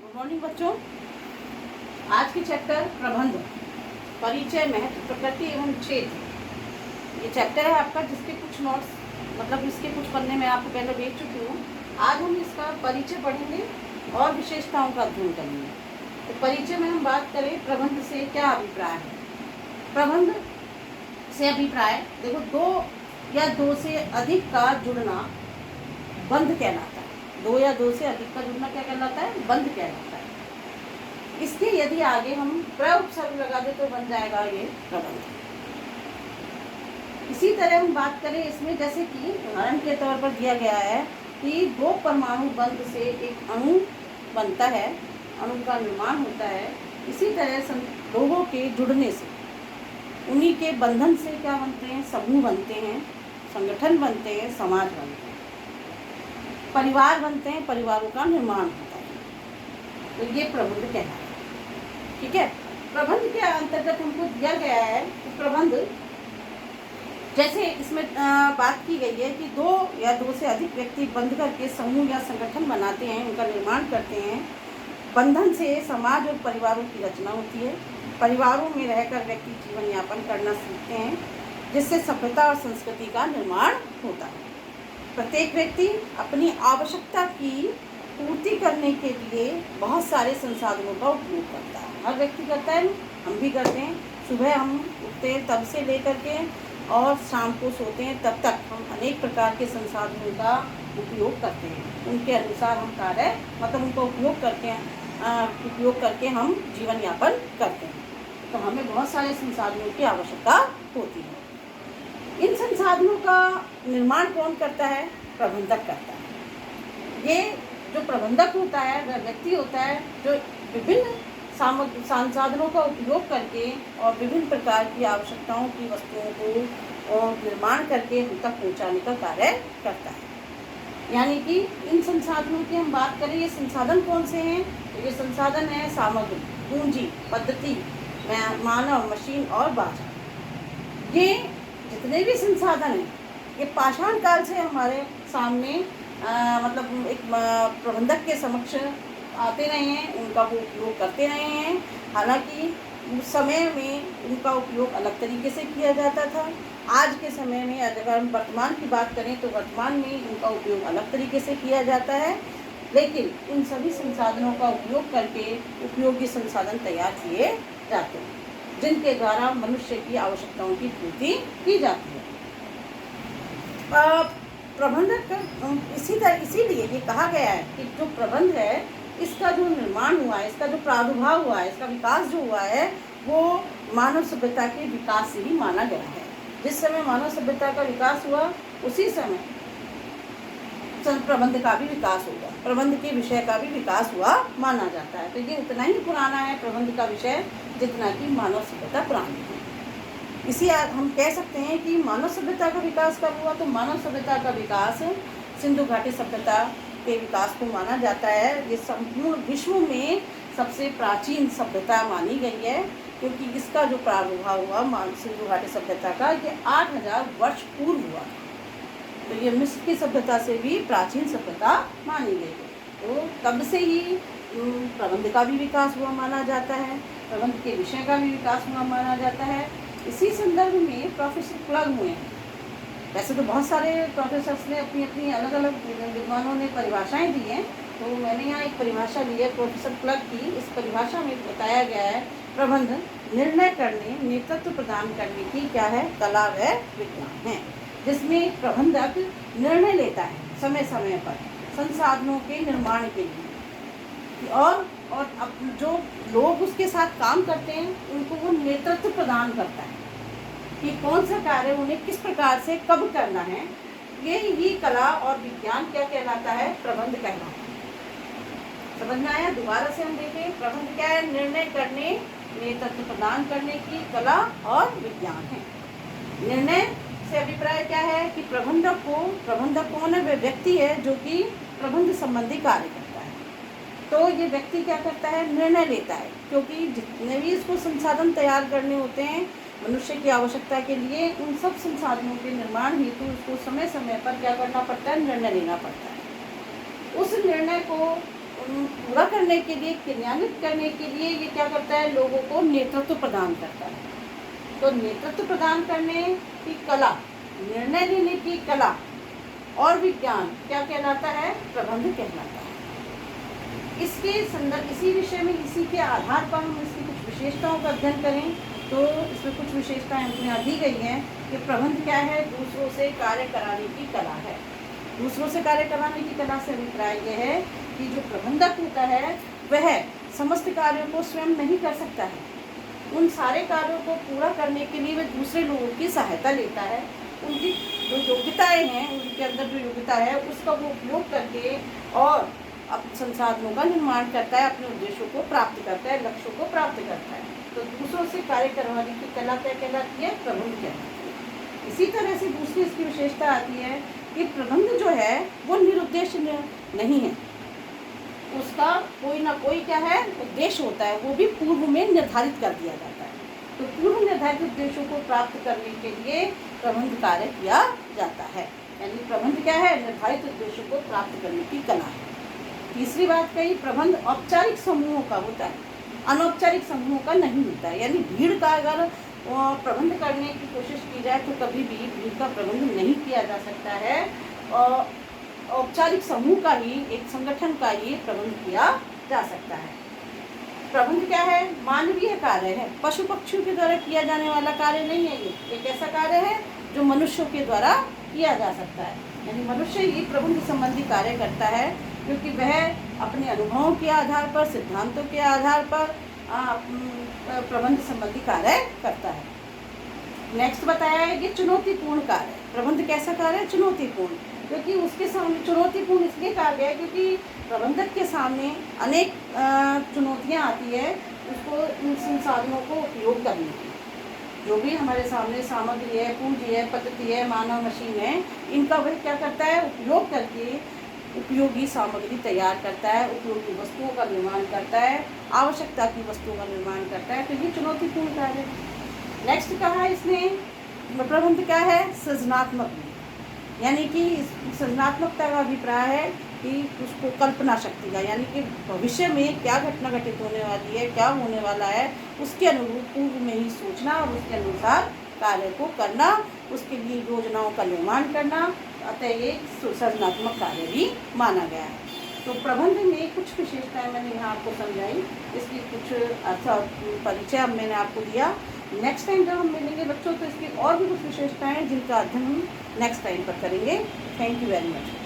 Good morning बच्चों। आज की चैप्टर प्रबंध, परिचय, महत्व, प्रकृति एवं क्षेत्र, ये चैप्टर है आपका, जिसके कुछ नोट्स मतलब इसके कुछ पन्ने मैं आपको पहले भेज चुकी हूँ। आज हम इसका परिचय पढ़ेंगे और विशेषताओं का अध्ययन करेंगे। तो परिचय में हम बात करें प्रबंध से क्या अभिप्राय है। प्रबंध से अभिप्राय देखो, दो या दो से अधिक का जुड़ना बंध कहलाता है। दो या दो से अधिक का जुड़ना क्या कहलाता है? बंध कहलाता है। इसके यदि आगे हम प्रउपसर्ग लगा दे तो बन जाएगा ये प्रबंध। इसी तरह हम बात करें इसमें, जैसे कि उदाहरण के तौर पर दिया गया है कि दो परमाणु बंध से एक अणु बनता है, अणु का निर्माण होता है। इसी तरह लोगों के जुड़ने से, उन्हीं के बंधन से क्या बनते हैं? समूह बनते हैं, संगठन बनते हैं, समाज बनते हैं, परिवार बनते हैं, परिवारों का निर्माण होता है। तो ये प्रबंध कहलाता है। ठीक है, प्रबंध के अंतर्गत हमको दिया गया है कि प्रबंध, जैसे इसमें बात की गई है कि दो या दो से अधिक व्यक्ति बंध करके समूह या संगठन बनाते हैं, उनका निर्माण करते हैं। बंधन से समाज और परिवारों की रचना होती है। परिवारों में रहकर व्यक्ति जीवन यापन करना सीखते हैं, जिससे सभ्यता और संस्कृति का निर्माण होता है। प्रत्येक व्यक्ति अपनी आवश्यकता की पूर्ति करने के लिए बहुत सारे संसाधनों का उपयोग करता है। हर व्यक्ति करता है, हम भी करते हैं। सुबह हम उठते हैं तब से लेकर के और शाम को सोते हैं तब तक हम अनेक प्रकार के संसाधनों का उपयोग करते हैं। उनके अनुसार हम कार्य मतलब उनका उपयोग करके हम जीवन यापन करते हैं। तो हमें बहुत सारे संसाधनों की आवश्यकता होती है। इन संसाधनों का निर्माण कौन करता है? प्रबंधक करता है। ये जो प्रबंधक होता है वह व्यक्ति होता है जो विभिन्न संसाधनों का उपयोग करके और विभिन्न प्रकार की आवश्यकताओं की वस्तुओं को निर्माण करके हम तक पहुँचाने का कार्य करता है। यानी कि इन संसाधनों की हम बात करें, ये संसाधन कौन से हैं? तो ये संसाधन है सामग्री, पूंजी, पद्धति, मानव, मशीन और बाजार। ये जितने भी संसाधन हैं ये पाषाण काल से हमारे सामने मतलब एक प्रबंधक के समक्ष आते रहे हैं, उनका वो उपयोग करते रहे हैं। हालांकि उस समय में उनका उपयोग अलग तरीके से किया जाता था। आज के समय में अगर हम वर्तमान की बात करें तो वर्तमान में उनका उपयोग अलग तरीके से किया जाता है। लेकिन इन सभी संसाधनों का उपयोग करके उपयोगी संसाधन तैयार किए जाते हैं, जिनके द्वारा मनुष्य की आवश्यकताओं की पूर्ति की जाती है। प्रबंधक इसीलिए ये कहा गया है कि जो प्रबंध है, इसका जो निर्माण हुआ है, इसका जो प्रादुर्भाव हुआ है, इसका विकास जो हुआ है, वो मानव सभ्यता के विकास से ही माना गया है। जिस समय मानव सभ्यता का विकास हुआ उसी समय प्रबंध का भी विकास होगा, प्रबंध के विषय का भी विकास हुआ माना जाता है। तो ये उतना ही पुराना है प्रबंध का विषय जितना कि मानव सभ्यता पुरानी है। इसी हम कह सकते हैं कि मानव सभ्यता का विकास कब हुआ? तो मानव सभ्यता का विकास सिंधु घाटी सभ्यता के विकास को माना जाता है। ये संपूर्ण विश्व में सबसे प्राचीन सभ्यता मानी गई है, क्योंकि इसका जो प्रादुर्भाव हुआ सिंधु घाटी सभ्यता का, ये 8000 वर्ष पूर्व हुआ। तो ये मिस्र की सभ्यता से भी प्राचीन सभ्यता मानी गई है। तो तब से ही प्रबंध का भी विकास हुआ माना जाता है, प्रबंध के विषय का भी विकास हुआ माना जाता है। इसी संदर्भ में प्रोफेसर प्लग हुए हैं। वैसे तो बहुत सारे प्रोफेसर्स ने अपनी अपनी अलग अलग विद्वानों ने परिभाषाएं दी हैं। तो मैंने यहाँ एक परिभाषा ली है प्रोफेसर प्लग की। इस परिभाषा में बताया गया है प्रबंध निर्णय करने, नेतृत्व प्रदान करने की क्या है? कला व विज्ञान है, जिसमें प्रबंधक निर्णय लेता है समय समय पर संसाधनों के निर्माण के लिए, और अब जो लोग उसके साथ काम करते हैं उनको वो नेतृत्व प्रदान करता है कि कौन सा कार्य उन्हें किस प्रकार से कब करना है। ये ही कला और विज्ञान क्या कहलाता है? प्रबंध कहलाता है। समझ में आया? दोबारा से हम देखें, प्रबंध क्या है? निर्णय करने, नेतृत्व प्रदान करने की कला और विज्ञान है। निर्णय से अभिप्राय क्या है कि प्रबंधक कौन है? वह व्यक्ति है जो कि प्रबंध संबंधी कार्य करता है। तो ये व्यक्ति क्या करता है? निर्णय लेता है, क्योंकि जितने भी इसको संसाधन तैयार करने होते हैं मनुष्य की आवश्यकता के लिए, उन सब संसाधनों के निर्माण हेतु उसको समय समय पर क्या करना पड़ता है? निर्णय लेना पड़ता है। उस निर्णय को पूरा करने के लिए, क्रियान्वित करने के लिए ये क्या करता है, लोगों को नेतृत्व प्रदान करता है। तो नेतृत्व प्रदान करने की कला, निर्णय लेने की कला और विज्ञान क्या कहलाता है, प्रबंध कहलाता है। इसके संदर्भ, इसी विषय में, इसी के आधार पर हम इसकी कुछ विशेषताओं का अध्ययन करें तो इसमें कुछ विशेषताएं हमने यहाँ दी गई हैं कि प्रबंध क्या है, दूसरों से कार्य कराने की कला है। दूसरों से कार्य कराने की कला से अभिप्राय यह है कि जो प्रबंधक होता है वह समस्त कार्यों को स्वयं नहीं कर सकता है। उन सारे कार्यों को पूरा करने के लिए वह दूसरे लोगों की सहायता लेता है। उनकी जो योग्यताएं हैं, उनके अंदर जो योग्यता है उसका वो उपयोग करके और अपने संसाधनों का निर्माण करता है, अपने उद्देश्यों को प्राप्त करता है, लक्ष्यों को प्राप्त करता है। तो दूसरों से कार्य करवाने की कला क्या कहलाती है, प्रबंध कहलाती है। इसी तरह से दूसरी इसकी विशेषता आती है कि प्रबंध जो है वो निरुद्देश्य नहीं है, उसका कोई ना कोई क्या है, उद्देश्य होता है, वो भी पूर्व में निर्धारित कर दिया जाता है। तो पूर्व निर्धारित उद्देश्यों को प्राप्त करने के लिए प्रबंध कार्य किया जाता है। यानी प्रबंध क्या है, निर्धारित उद्देश्यों को प्राप्त करने की कला है। तीसरी बात कही, प्रबंध औपचारिक समूहों का होता है, अनौपचारिक समूहों का नहीं होता है। यानी भीड़ का अगर प्रबंध करने की कोशिश की जाए तो कभी भी भीड़ का प्रबंध नहीं किया जा सकता है। औपचारिक समूह का ही, एक संगठन का ही प्रबंध किया जा सकता है। प्रबंध क्या है, मानवीय कार्य है, पशु पक्षियों के द्वारा किया जाने वाला कार्य नहीं है। ये एक ऐसा कार्य है जो मनुष्यों के द्वारा किया जा सकता है। यानी मनुष्य ही प्रबंध संबंधी कार्य करता है, क्योंकि वह अपने अनुभवों के आधार पर, सिद्धांतों के आधार पर प्रबंध संबंधी कार्य करता है। नेक्स्ट बताया है कि चुनौतीपूर्ण कार्य। प्रबंध कैसा कार्य है, चुनौतीपूर्ण, क्योंकि उसके सामने चुनौतीपूर्ण इसलिए कहा गया है क्योंकि प्रबंधक के सामने अनेक चुनौतियां आती है उसको, इन संसाधनों को उपयोग करने की। जो भी हमारे सामने सामग्री है, पूंजी है, पद्धति है, मानव मशीन है, इनका वह क्या करता है, उपयोग करके उपयोगी सामग्री तैयार करता है, उपयोगी वस्तुओं का निर्माण करता है, आवश्यकता की वस्तुओं का निर्माण करता है। तो ये चुनौतीपूर्ण कार्य है। नेक्स्ट कहा इसने, प्रबंध क्या है, सृजनात्मक, यानी कि सृजनात्मकता का अभिप्राय है कि उसको कल्पना शक्ति का, यानी कि भविष्य में क्या घटना घटित होने वाली है, क्या होने वाला है, उसके अनुरूप पूर्व में ही सोचना और उसके अनुसार कार्य को करना, उसके लिए योजनाओं का निर्माण करना, अतः ये सृजनात्मक कार्य भी माना गया है। तो प्रबंध में कुछ विशेषताएं मैंने यहाँ आपको समझाई, इसकी कुछ परिचय अब मैंने आपको दिया। नेक्स्ट टाइम जब हम मिलेंगे बच्चों तो इसकी और भी कुछ विशेषताएं जिनका अध्ययन हम नेक्स्ट टाइम पर करेंगे। Thank you very much.